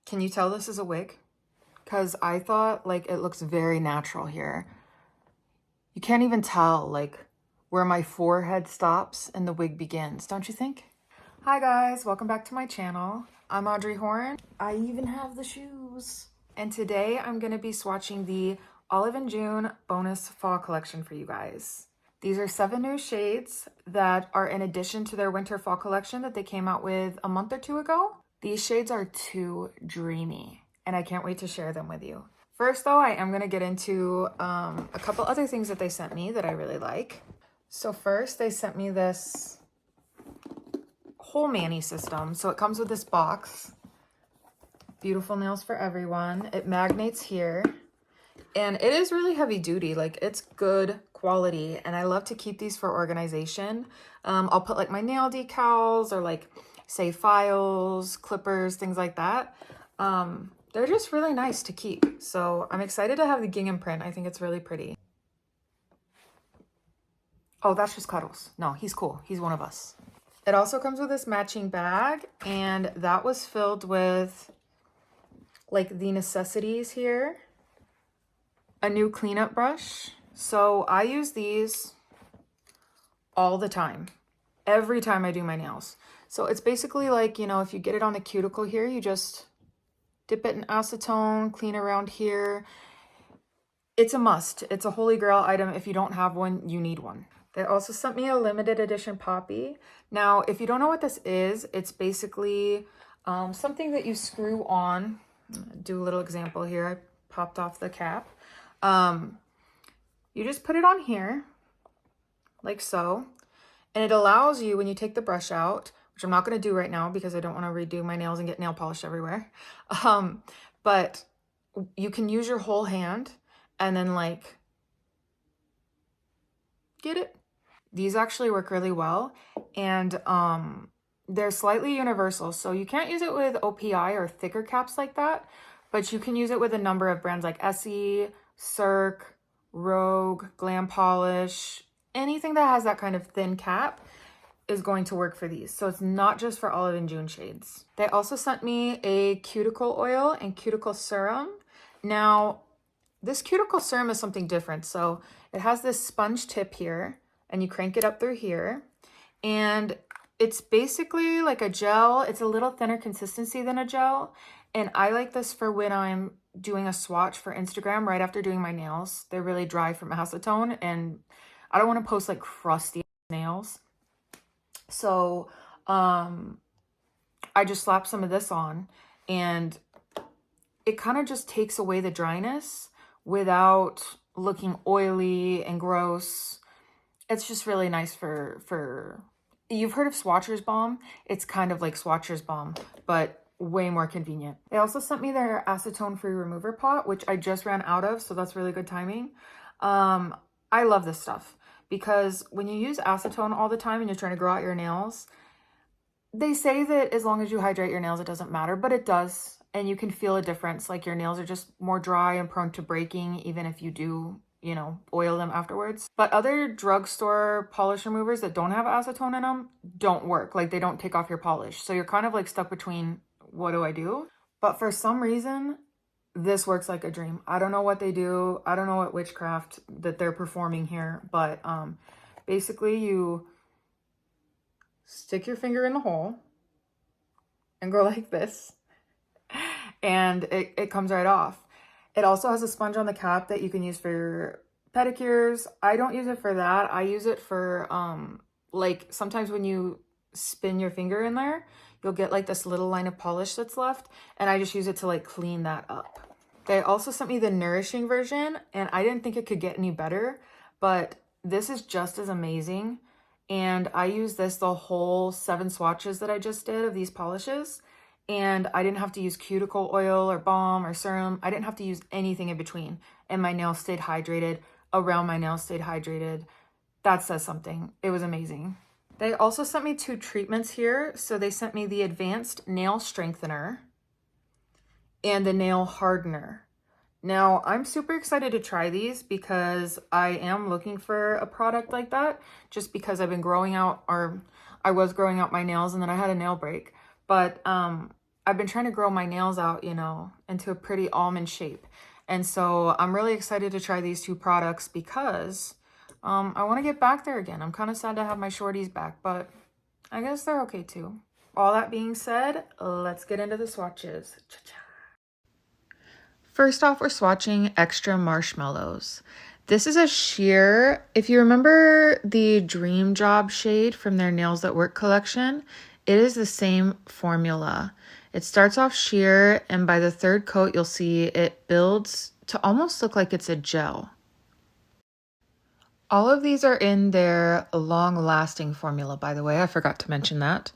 Can you tell this is a wig? Because I thought like it looks very natural here. You can't even tell like where my forehead stops and the wig begins, don't you think? Hi guys, welcome back to my channel. I'm Audrey Horn. I even have the shoes. And today I'm gonna be swatching the Olive and June bonus fall collection for you guys. These are 7 new shades that are in addition to their winter fall collection that they came out with a month or 2 ago. These shades are too dreamy and I can't wait to share them with you. First though, I am gonna get into a couple other things that they sent me that I really like. So first they sent me this whole Mani system. So it comes with this box. Beautiful nails for everyone. It magnates here. And it is really heavy duty, like it's good quality. And I love to keep these for organization. I'll put like my nail decals or like say files, clippers, things like that. They're just really nice to keep. So I'm excited to have the gingham print. I think it's really pretty. Oh, that's just Cuddles. No, he's cool. He's one of us. It also comes with this matching bag, and that was filled with like the necessities here. A new cleanup brush. So I use these all the time, every time I do my nails. So it's basically like, you know, if you get it on a cuticle here, you just dip it in acetone, clean around here. It's a must. It's a holy grail item. If you don't have one, you need one. They also sent me a limited edition poppy. Now, if you don't know what this is, it's basically something that you screw on. Do a little example here. I popped off the cap. You just put it on here like so, and it allows you, when you take the brush out, which I'm not going to do right now because I don't want to redo my nails and get nail polish everywhere, but you can use your whole hand and then like get it. These actually work really well, and they're slightly universal, so you can't use it with OPI or thicker caps like that, but you can use it with a number of brands like Essie, Cirque, Rogue, Glam Polish. Anything that has that kind of thin cap is going to work for these. So it's not just for Olive and June shades. They also sent me a cuticle oil and cuticle serum. Now, this cuticle serum is something different. So it has this sponge tip here, and you crank it up through here. And it's basically like a gel. It's a little thinner consistency than a gel. And I like this for when I'm doing a swatch for Instagram right after doing my nails. They're really dry from acetone, and I don't want to post like crusty nails. So I just slap some of this on, and it kind of just takes away the dryness without looking oily and gross. It's just really nice for you've heard of Swatcher's Balm? It's kind of like Swatcher's Balm, but way more convenient. They also sent me their acetone-free remover pot, which I just ran out of, so that's really good timing. I love this stuff because when you use acetone all the time and you're trying to grow out your nails, they say that as long as you hydrate your nails, it doesn't matter, but it does. And you can feel a difference. Like your nails are just more dry and prone to breaking, even if you do, you know, oil them afterwards. But other drugstore polish removers that don't have acetone in them don't work. Like they don't take off your polish. So you're kind of like stuck between, what do I do? But for some reason, this works like a dream. I don't know what they do. I don't know what witchcraft that they're performing here, but basically you stick your finger in the hole and go like this, and it comes right off. It also has a sponge on the cap that you can use for pedicures. I don't use it for that. I use it for like sometimes when you spin your finger in there, you'll get like this little line of polish that's left, and I just use it to like clean that up. They also sent me the nourishing version, and I didn't think it could get any better, but this is just as amazing. And I used this the whole 7 swatches that I just did of these polishes, and I didn't have to use cuticle oil or balm or serum. I didn't have to use anything in between, and my nails stayed hydrated. Around my nails stayed hydrated. That says something. It was amazing. They also sent me 2 treatments here. So they sent me the Advanced Nail Strengthener and the Nail Hardener. Now, I'm super excited to try these because I am looking for a product like that, just because I've been growing out, or I was growing out my nails and then I had a nail break. But I've been trying to grow my nails out, you know, into a pretty almond shape. And so I'm really excited to try these two products because I want to get back there again. I'm kind of sad to have my shorties back, but I guess they're okay too. All that being said, let's get into the swatches. Cha-cha. First off, we're swatching Extra Marshmallows. This is a sheer, if you remember the Dream Job shade from their Nails That Work collection, it is the same formula. It starts off sheer, and by the third coat, you'll see it builds to almost look like it's a gel. All of these are in their long-lasting formula, by the way. I forgot to mention that.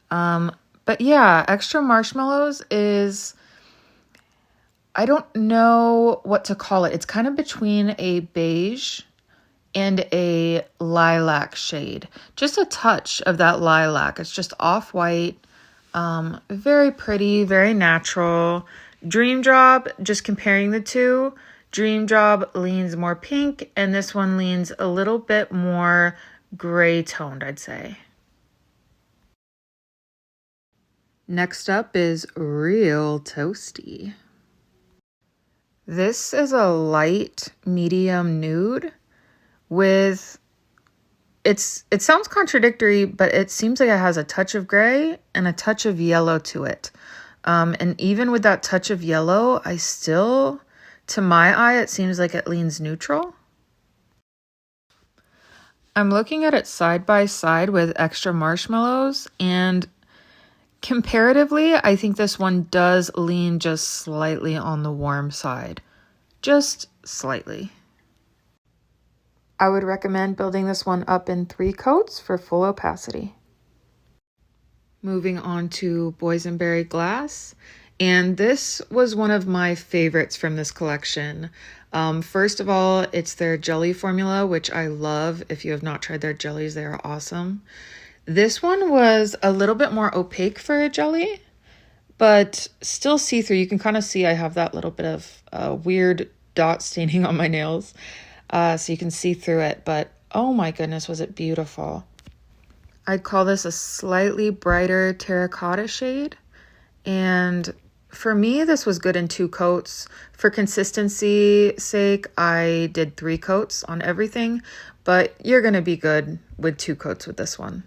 But yeah, Extra Marshmallows is, I don't know what to call it. It's kind of between a beige and a lilac shade. Just a touch of that lilac. It's just off-white, very pretty, very natural. Dream Job, just comparing the two, Dream Job leans more pink, and this one leans a little bit more gray toned, I'd say. Next up is Real Toasty. This is a light medium nude with, it sounds contradictory, but it seems like it has a touch of gray and a touch of yellow to it. And even with that touch of yellow, to my eye, it seems like it leans neutral. I'm looking at it side by side with Extra Marshmallows, and comparatively, I think this one does lean just slightly on the warm side. Just slightly. I would recommend building this one up in 3 coats for full opacity. Moving on to Boysenberry Glass. And this was one of my favorites from this collection. First of all, it's their jelly formula, which I love. If you have not tried their jellies, they are awesome. This one was a little bit more opaque for a jelly, but still see-through. You can kind of see I have that little bit of weird dot staining on my nails, so you can see through it. But oh my goodness, was it beautiful. I'd call this a slightly brighter terracotta shade, and for me, this was good in 2 coats. For consistency's sake, I did 3 coats on everything, but you're going to be good with 2 coats with this one.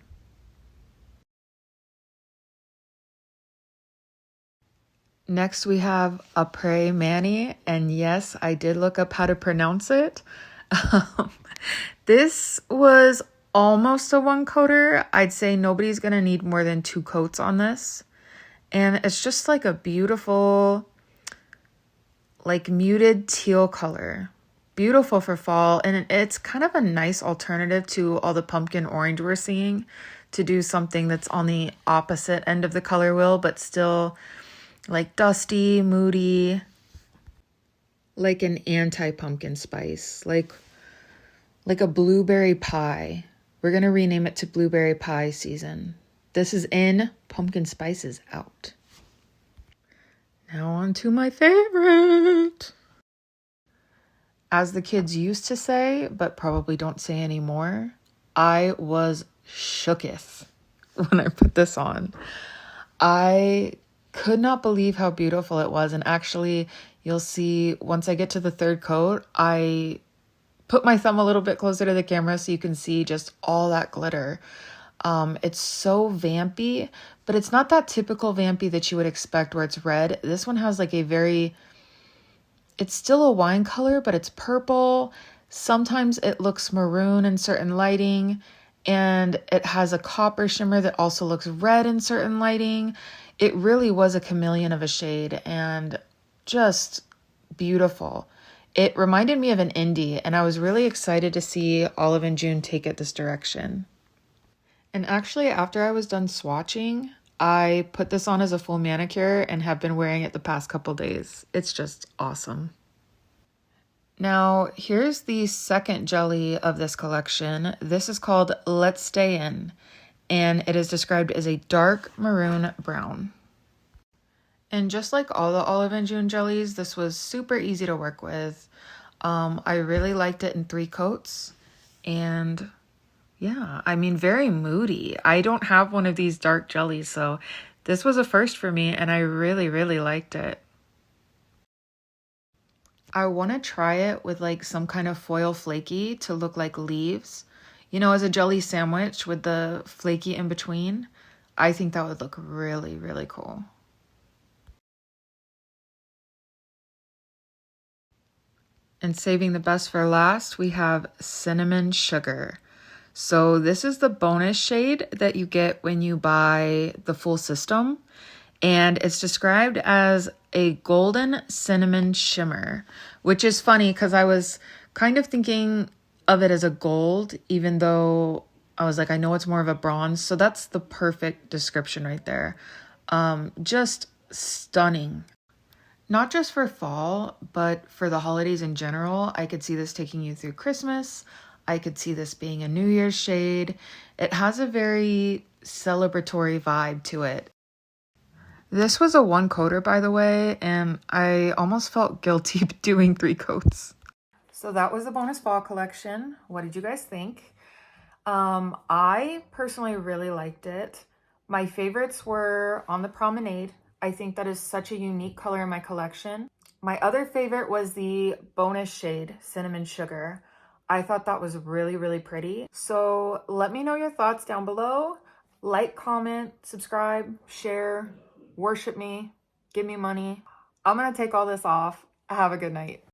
Next, we have Aprés Mani, and yes, I did look up how to pronounce it. This was almost a 1-coater. I'd say nobody's going to need more than 2 coats on this. And it's just like a beautiful, like muted teal color. Beautiful for fall, and it's kind of a nice alternative to all the pumpkin orange we're seeing, to do something that's on the opposite end of the color wheel, but still like dusty, moody, like an anti-pumpkin spice, like a blueberry pie. We're going to rename it to Blueberry Pie Season. This is in, pumpkin spice is out. Now on to my favorite. As the kids used to say, but probably don't say anymore, I was shooketh when I put this on. I could not believe how beautiful it was. And actually, you'll see once I get to the 3rd coat, I put my thumb a little bit closer to the camera so you can see just all that glitter. It's so vampy, but it's not that typical vampy that you would expect where it's red. This one has like it's still a wine color, but it's purple. Sometimes it looks maroon in certain lighting, and it has a copper shimmer that also looks red in certain lighting. It really was a chameleon of a shade and just beautiful. It reminded me of an indie, and I was really excited to see Olive and June take it this direction. And actually, after I was done swatching, I put this on as a full manicure and have been wearing it the past couple days. It's just awesome. Now, here's the 2nd jelly of this collection. This is called Let's Stay In, and it is described as a dark maroon brown. And just like all the Olive and June jellies, this was super easy to work with. I really liked it in 3 coats, and yeah, I mean, very moody. I don't have one of these dark jellies, so This was a first for me and I really, really liked it. I want to try it with like some kind of foil flaky to look like leaves. You know, as a jelly sandwich with the flaky in between. I think that would look really, really cool. And saving the best for last, we have Cinnamon Sugar. So this is the bonus shade that you get when you buy the full system. And it's described as a golden cinnamon shimmer, which is funny because I was kind of thinking of it as a gold, even though I was like, I know it's more of a bronze. So that's the perfect description right there. Just stunning. Not just for fall, but for the holidays in general. I could see this taking you through Christmas. I could see this being a New Year's shade. It has a very celebratory vibe to it. This was a one coater, by the way, and I almost felt guilty doing 3 coats. So that was the bonus fall collection. What did you guys think? I personally really liked it. My favorites were on the Promenade. I think that is such a unique color in my collection. My other favorite was the bonus shade, Cinnamon Sugar. I thought that was really, really pretty. So let me know your thoughts down below. Like, comment, subscribe, share, worship me, give me money. I'm gonna take all this off. Have a good night.